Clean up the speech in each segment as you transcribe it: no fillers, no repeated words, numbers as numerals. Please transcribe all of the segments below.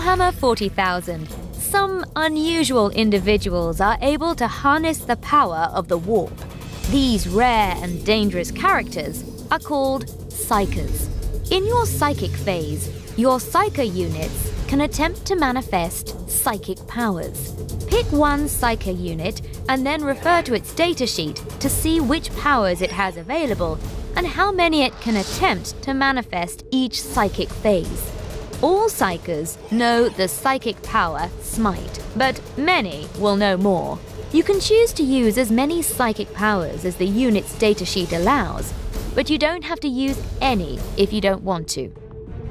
Warhammer 40,000. Some unusual individuals are able to harness the power of the warp. These rare and dangerous characters are called Psykers. In your psychic phase, your Psyker units can attempt to manifest psychic powers. Pick one Psyker unit and then refer to its datasheet to see which powers it has available and how many it can attempt to manifest each psychic phase. All Psykers know the psychic power Smite, but many will know more. You can choose to use as many psychic powers as the unit's datasheet allows, but you don't have to use any if you don't want to.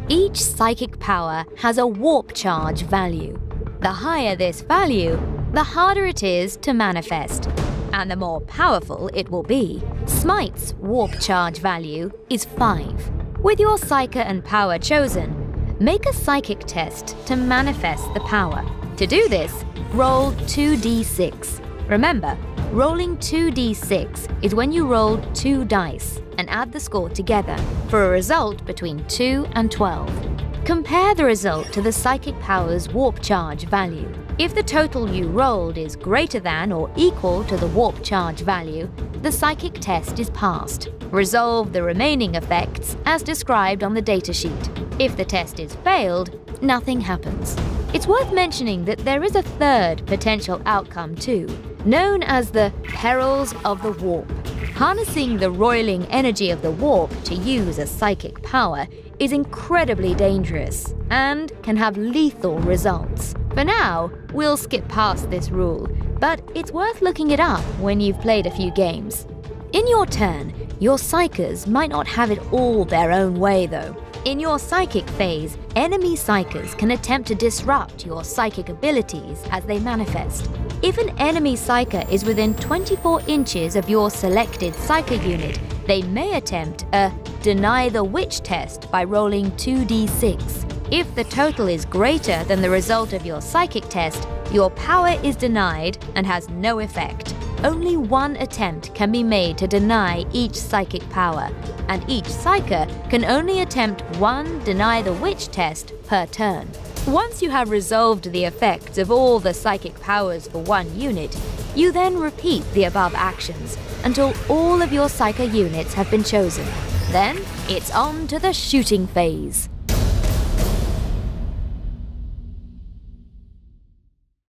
Each psychic power has a warp charge value. The higher this value, the harder it is to manifest, and the more powerful it will be. Smite's warp charge value is 5. With your Psyker and power chosen, make a psychic test to manifest the power. To do this, roll 2d6. Remember, rolling 2d6 is when you roll 2 dice and add the score together for a result between 2 and 12. Compare the result to the psychic power's warp charge value. If the total you rolled is greater than or equal to the warp charge value, the psychic test is passed. Resolve the remaining effects as described on the datasheet. If the test is failed, nothing happens. It's worth mentioning that there is a third potential outcome too, known as the Perils of the Warp. Harnessing the roiling energy of the warp to use as psychic power is incredibly dangerous and can have lethal results. For now, we'll skip past this rule, but it's worth looking it up when you've played a few games. In your turn, your Psykers might not have it all their own way though. In your psychic phase, enemy Psykers can attempt to disrupt your psychic abilities as they manifest. If an enemy Psyker is within 24 inches of your selected Psyker unit, they may attempt a Deny the Witch test by rolling 2d6. If the total is greater than the result of your psychic test, your power is denied and has no effect. Only one attempt can be made to deny each psychic power, and each Psyker can only attempt one Deny the Witch test per turn. Once you have resolved the effects of all the psychic powers for one unit, you then repeat the above actions until all of your Psyker units have been chosen. Then it's on to the shooting phase.